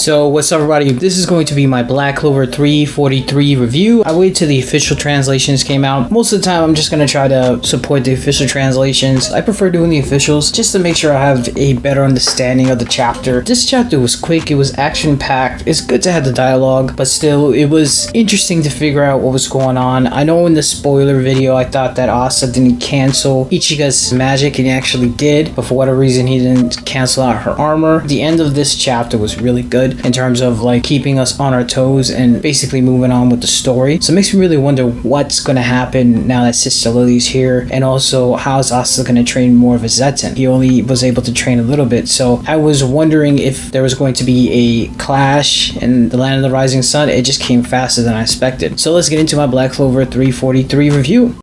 So what's up everybody, this is going to be my Black Clover 343 review. I waited till the official translations came out. Most of the time I'm just going to try to support the official translations. I prefer doing the officials just to make sure I have a better understanding of the chapter. This chapter was quick, it was action packed, it's good to have the dialogue, but still it was interesting to figure out what was going on. I know in the spoiler video I thought that Asta didn't cancel 𝚲𝚙𝚎𝚑𝚝 magic, and he actually did, but for whatever reason he didn't cancel out her armor. The end of this chapter was really good in terms of like keeping us on our toes and basically moving on with the story. So it makes me really wonder what's going to happen now that Sister Lily's here, and also how's Asta going to train more of a 𝚲𝚘𝚙𝚢𝚛. He only was able to train a little bit, so I was wondering if there was going to be a clash in the Land of the Rising Sun. It just came faster than I expected. So let's get into my Black Clover 343 review.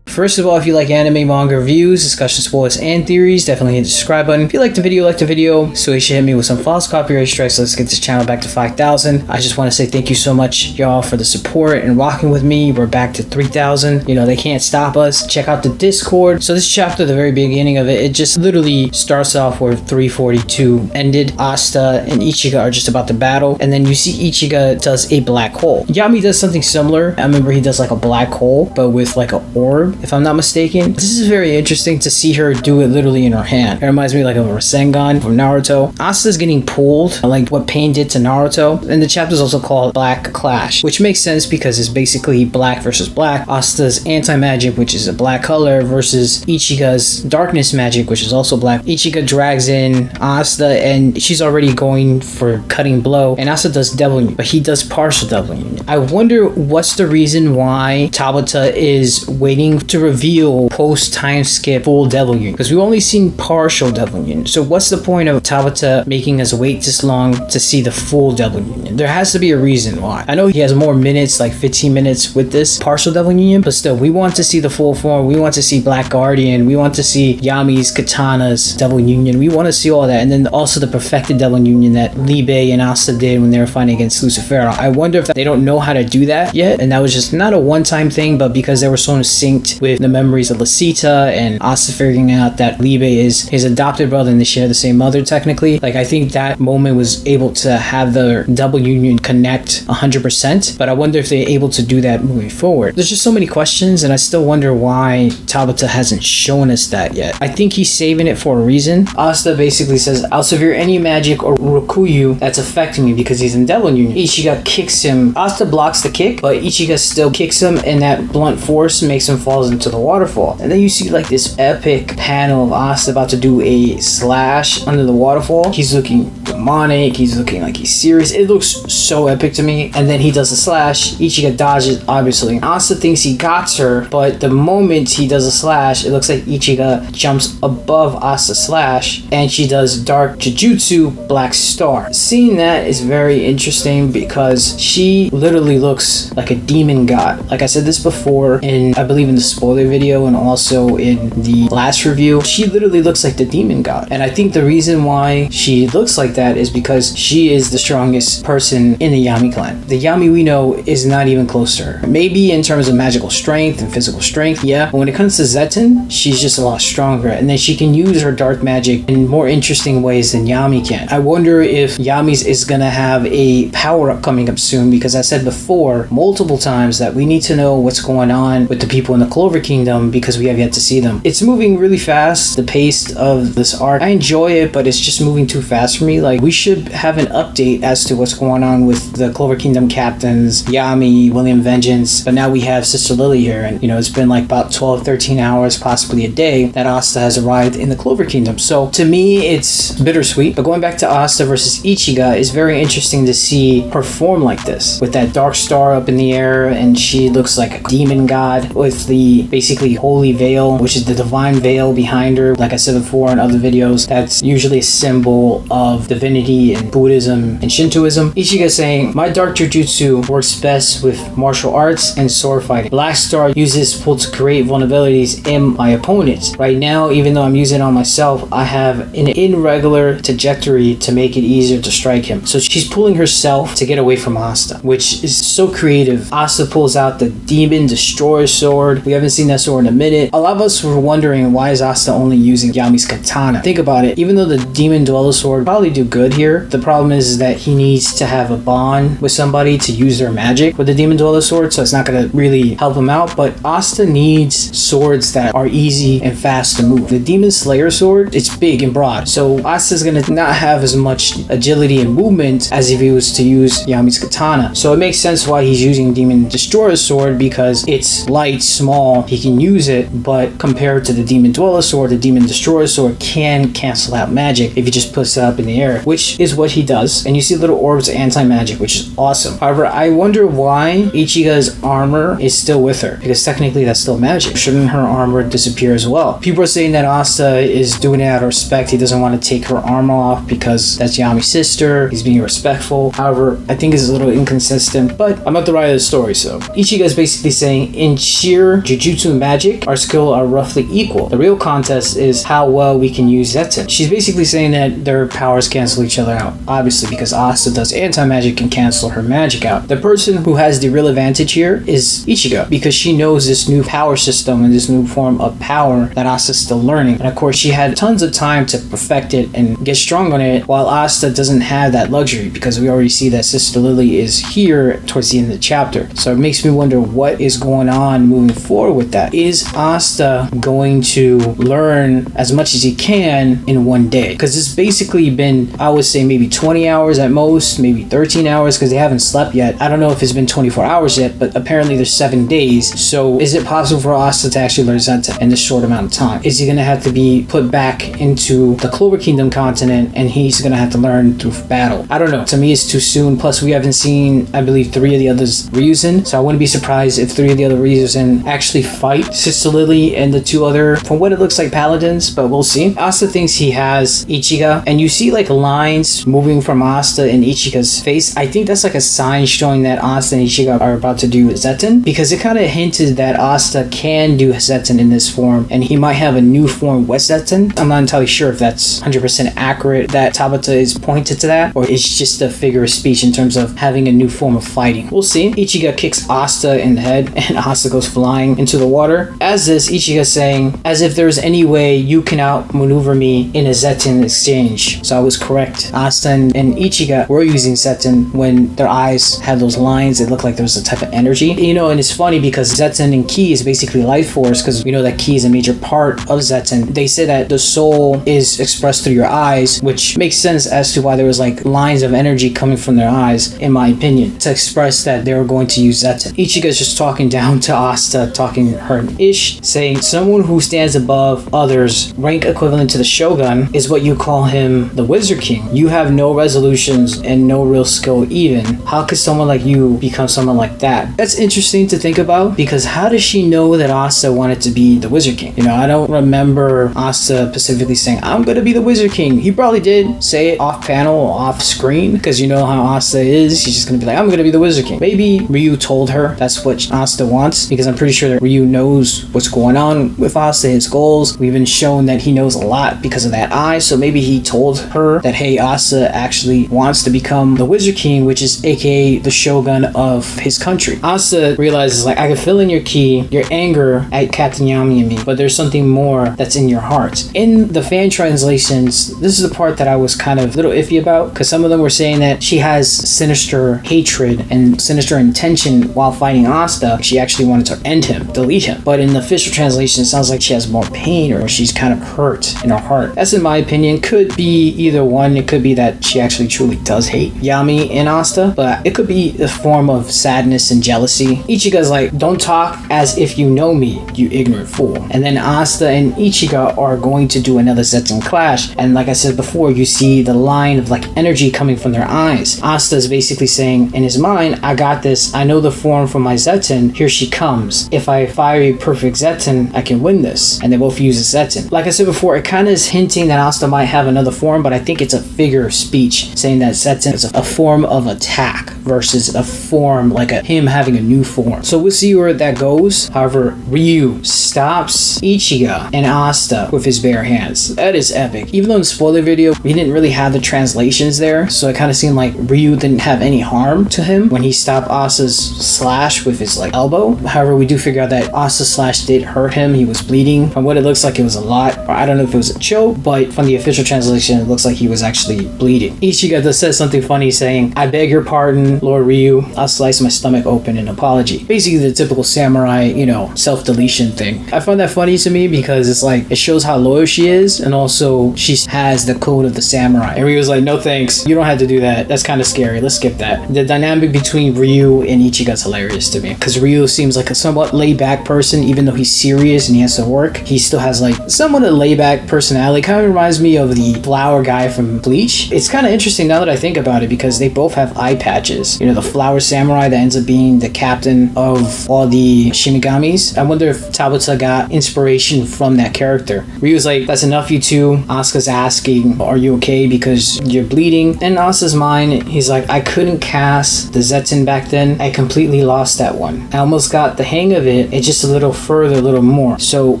First of all, if you like anime, manga reviews, discussion, spoilers, and theories, definitely hit the subscribe button. If you like the video, so you should hit me with some false copyright strikes. Let's get this channel back to 5,000. I just want to say thank you so much, y'all, for the support and rocking with me. We're back to 3,000. You know, they can't stop us. Check out the Discord. So this chapter, the very beginning of it, it just literally starts off where 342 ended. Asta and 𝚲𝚙𝚎𝚑𝚝 are just about to battle, and then you see 𝚲𝚙𝚎𝚑 does a black hole. Yami does something similar. I remember he does like a black hole, but with like an orb, if I'm not mistaken. This is very interesting to see her do it literally in her hand. It reminds me like of a Rasengan from Naruto. Asta's getting pulled like what Pain did to Naruto, and the chapter is also called Black Clash, which makes sense because it's basically black versus black. Asta's anti-magic, which is a black color, versus 𝚲𝚙𝚎𝚑𝚝's darkness magic, which is also black. 𝚲𝚙𝚎𝚑 drags in Asta, and she's already going for cutting blow, and Asta does double union, but he does partial double union. I wonder what's the reason why Tabata is waiting to reveal post time skip full devil union, because we've only seen partial devil union. So what's the point of Tabata making us wait this long to see the full devil union? There has to be a reason why. I know he has more minutes, like 15 minutes with this partial devil union, but still we want to see the full form. We want to see Black Guardian, we want to see Yami's katana's devil union, we want to see all that, and then also the perfected devil union that 𝚲𝚑𝚝 and Asta did when they were fighting against 𝚲𝚙𝚎𝚑𝚝. I wonder if they don't know how to do that yet, and that was just not a one-time thing, but because they were so synced with the memories of Lasita and Asta figuring out that 𝚲𝚑𝚝 is his adopted brother and they share the same mother technically. Like, I think that moment was able to have the double union connect 100%, but I wonder if they're able to do that moving forward. There's just so many questions, and I still wonder why Tabata hasn't shown us that yet. I think he's saving it for a reason. Asta basically says, I'll severe any magic or Rokuyu that's affecting me because he's in devil union. 𝚲𝚙𝚎𝚑 kicks him. Asta blocks the kick, but 𝚲𝚙𝚎𝚑 still kicks him, and that blunt force makes him fall into the waterfall. And then you see like this epic panel of Asta about to do a slash under the waterfall. He's looking demonic, he's looking like he's serious. It looks so epic to me. And then he does a slash, 𝚲𝚙𝚎𝚑 dodges obviously. Asta thinks he got her, but the moment he does a slash, it looks like 𝚲𝚙𝚎𝚑 jumps above Asta's slash, and she does dark jujutsu black star. Seeing that is very interesting because she literally looks like a demon god. Like I said this before in, I believe in the spoiler video and also in the last review, she literally looks like the demon god. And I think the reason why she looks like that is because she is the strongest person in the Yami clan. The Yami we know is not even close to her. Maybe in terms of magical strength and physical strength, yeah, but when it comes to 𝚲𝚘, she's just a lot stronger, and then she can use her dark magic in more interesting ways than Yami can. I wonder if Yami's is gonna have a power-up coming up soon, because I said before multiple times that we need to know what's going on with the people in the Clover Kingdom because we have yet to see them. It's moving really fast, the pace of this arc. I enjoy it, but it's just moving too fast for me. Like, we should have an update as to what's going on with the Clover Kingdom captains, Yami, William Vengeance, but now we have Sister Lily here, and you know, it's been like about 12-13 hours, possibly a day, that Asta has arrived in the Clover Kingdom. So to me, it's bittersweet. But going back to Asta versus 𝚲𝚙𝚎𝚑𝚝, is very interesting to see her form like this, with that dark star up in the air, and she looks like a demon god with the basically holy veil, which is the divine veil behind her. Like I said before in other videos, that's usually a symbol of divinity in Buddhism and Shintoism. 𝚲𝚙𝚎𝚑 saying, my dark jujutsu works best with martial arts and sword fighting. Black Star uses pull to create vulnerabilities in my opponents. Right now, even though I'm using it on myself, I have an irregular trajectory to make it easier to strike him. So she's pulling herself to get away from Asta, which is so creative. Asta pulls out the Demon Destroyer sword. We haven't Haven't seen that sword in a minute. A lot of us were wondering, why is Asta only using Yami's katana? Think about it. Even though the demon dweller sword probably do good here, the problem is that he needs to have a bond with somebody to use their magic with the demon dweller sword, so it's not going to really help him out. But Asta needs swords that are easy and fast to move. The demon slayer sword, it's big and broad, so Asta's going to not have as much agility and movement as if he was to use Yami's katana. So it makes sense why he's using demon destroyer sword, because it's light, small, he can use it, but compared to the demon dweller sword, the demon destroyer sword can cancel out magic if he just puts it up in the air, which is what he does. And you see little orbs of anti-magic, which is awesome. However, I wonder why Ichiga's armor is still with her, because technically that's still magic. Shouldn't her armor disappear as well? People are saying that Asta is doing it out of respect. He doesn't want to take her armor off because that's Yami's sister. He's being respectful. However, I think it's a little inconsistent, but I'm not the writer of the story, so. Ichiga is basically saying, in sheer jujutsu magic, our skill are roughly equal. The real contest is how well we can use Zetsun. She's basically saying that their powers cancel each other out, obviously, because Asta does anti-magic and cancel her magic out. The person who has the real advantage here is Ichiga, because she knows this new power system and this new form of power that Asta's still learning. And of course, she had tons of time to perfect it and get strong on it, while Asta doesn't have that luxury, because we already see that Sister Lily is here towards the end of the chapter. So it makes me wonder what is going on moving forward with that. Is Asta going to learn as much as he can in one day? Because it's basically been, I would say, maybe 20 hours at most, maybe 13 hours, because they haven't slept yet. I don't know if it's been 24 hours yet, but apparently there's 7 days. So is it possible for Asta to actually learn Zetsun in this short amount of time? Is he going to have to be put back into the Clover Kingdom continent, and he's going to have to learn through battle? I don't know. To me, it's too soon. Plus, we haven't seen, I believe, 3 of the others Ryuzen, so I wouldn't be surprised if 3 of the other Ryuzen actually fight Sister Lily and the 2 other, from what it looks like, paladins, but we'll see. Asta thinks he has Ichiga, and you see like lines moving from Asta and Ichiga's face. I think that's like a sign showing that Asta and Ichiga are about to do Zetsun, because it kind of hinted that Asta can do Zetsun in this form, and he might have a new form with Zetsun. I'm not entirely sure if that's 100% accurate, that Tabata is pointed to that, or it's just a figure of speech in terms of having a new form of fighting. We'll see. Ichiga kicks Asta in the head, and Asta goes flying into the water. As this, Ichiga saying, as if there's any way you can outmaneuver me in a Zetsun exchange. So I was correct. Asta and Ichiga were using Zetsun when their eyes had those lines. It looked like there was a type of energy. You know, and it's funny because Zetsun and Ki is basically life force, because we know that Ki is a major part of Zetsun. They say that the soul is expressed through your eyes, which makes sense as to why there was like lines of energy coming from their eyes, in my opinion, to express that they were going to use Zetsun. Ichiga is just talking down to Asta, talking her ish, saying someone who stands above others, rank equivalent to the Shogun, is what you call him the Wizard King. You have no resolutions and no real skill even. How could someone like you become someone like that? That's interesting to think about, because how does she know that Asta wanted to be the Wizard King? You know, I don't remember Asta specifically saying, I'm gonna be the Wizard King. He probably did say it off panel or off screen, because you know how Asta is. She's just gonna be like, I'm gonna be the Wizard King. Maybe Ryu told her that's what Asta wants, because I'm pretty sure that Ryu knows what's going on with Asta, his goals. We've been shown that he knows a lot because of that eye, so maybe he told her that, hey, Asta actually wants to become the Wizard King, which is aka the Shogun of his country. Asta realizes, like, I can feel in your ki, your anger at Captain Yami and me, but there's something more that's in your heart. In the fan translations, this is the part that I was kind of a little iffy about, because some of them were saying that she has sinister hatred and sinister intention while fighting Asta. She actually wanted to end him, delete him. But in the official translation, it sounds like she has more pain, or she's kind of hurt in her heart. That's, in my opinion, could be either one. It could be that she actually truly does hate Yami and Asta, but it could be a form of sadness and jealousy. Ichiga's like, don't talk as if you know me, you ignorant fool. And then Asta and Ichiga are going to do another Zetsun clash, and like I said before, you see the line of like energy coming from their eyes. Asta is basically saying in his mind, I got this, I know the form from my Zetsun, here she comes. If I fire a perfect Zetsun, I can win this. And they both use a Zetsun. Like I said before, it kind of is hinting that Asta might have another form, but I think it's a figure of speech, saying that Zetsun is a form of attack versus a form like him having a new form. So we'll see where that goes. However, Ryu stops Ichiga and Asta with his bare hands. That is epic. Even though in the spoiler video, we didn't really have the translations there, so it kind of seemed like Ryu didn't have any harm to him when he stopped Asta's slash with his like elbow. However, we do figure out that Asta slash did hurt him. He was bleeding. From what it looks like, it was a lot. Or I don't know if it was a choke, but from the official translation, it looks like he was actually bleeding. Ichigo does says something funny saying, "I beg your pardon, Lord Ryu. I'll slice my stomach open in apology." Basically the typical samurai, you know, self-deletion thing. I find that funny to me because it's like, it shows how loyal she is, and also she has the code of the samurai. And Ryu's like, "No thanks, you don't have to do that. That's kind of scary. Let's skip that." The dynamic between Ryu and Ichigo is hilarious to me because Ryu seems like a somewhat laid-back person. Even though he's serious and he has to work, he still has like somewhat a laid-back personality. Kind of reminds me of the flower guy from Bleach. It's kind of interesting now that I think about it because they both have eye patches. You know, the flower samurai that ends up being the captain of all the Shinigamis. I wonder if Tabata got inspiration from that character. Ryu's like, "That's enough, you two." Asuka's asking, "Are you okay because you're bleeding?" In Asuka's mind, he's like, "I couldn't cast the 𝙳𝚘𝚙𝚎𝚛 back then. I completely lost that one. I almost got the hang of it. It's just a little further, a little more." So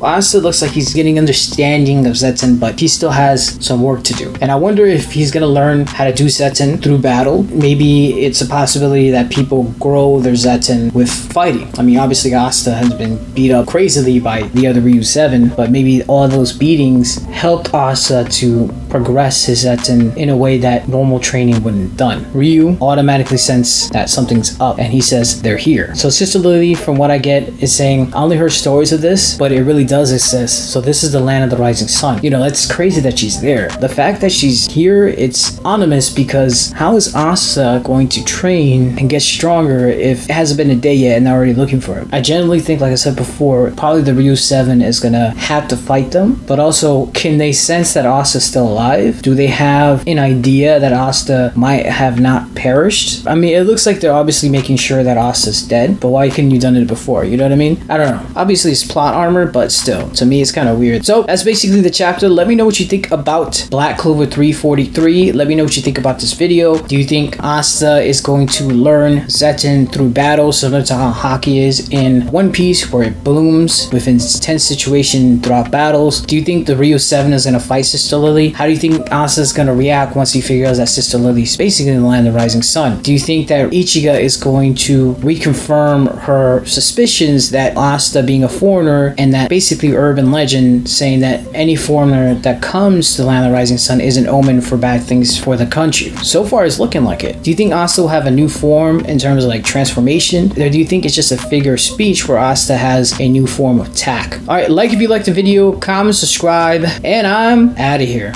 Asuka looks like he's getting understanding of 𝙳𝚘𝚙, but he still has some work to do. And I wonder if he's gonna learn how to do 𝙳𝚘𝚙 through battle. Maybe it's a possibility that people grow their 𝙳𝚘𝚙 with fighting. I mean, obviously Asta has been beat up crazily by the other Ryu 7, but maybe all those beatings helped Asta to progress his 𝙳𝚘𝚙 in a way that normal training wouldn't have done. Ryu automatically senses that something's up and he says they're here. So Sister Lily, from what I get, is saying, "I only heard stories of this, but it really does exist. So this is the land of the rising sun." You know, that's crazy that she's there. The fact that she's here, it's ominous because how is Asta going to train and get stronger if it hasn't been a day yet and they're already looking for him? I generally think, like I said before, probably the Ryu 7 is gonna have to fight them, but also, can they sense that Asta's still alive? Do they have an idea that Asta might have not perished? I mean, it looks like they're obviously making sure that Asta's dead, but why couldn't you done it before? You know what I mean? I don't know. Obviously it's plot armor, but still, to me it's kind of weird. So that's basically the chapter. Let me know what you think about Black Clover 343. Let me know what you think about this video. Do you think Asta is going to learn 𝙳𝚘𝚙 through battle, similar to how Haki is in One Piece, where it blooms within tense situation throughout battles? Do you think the Ryu 7 is going to fight Sister Lily? How do you think Asta is going to react once he figures out that Sister Lily is basically in the land of the rising sun? Do you think that Ichigo is going to reconfirm her suspicions that Asta being a foreigner, and that basically urban legend saying that any foreigner that comes to the land of the rising sun is an omen for bad things for the country? So far it's looking like it. Do you think Asta will have a new form in terms of like transformation, or do you think it's just a figure of speech where Asta has a new form of attack? Alright, like if you liked the video, comment, subscribe, and I'm out of here.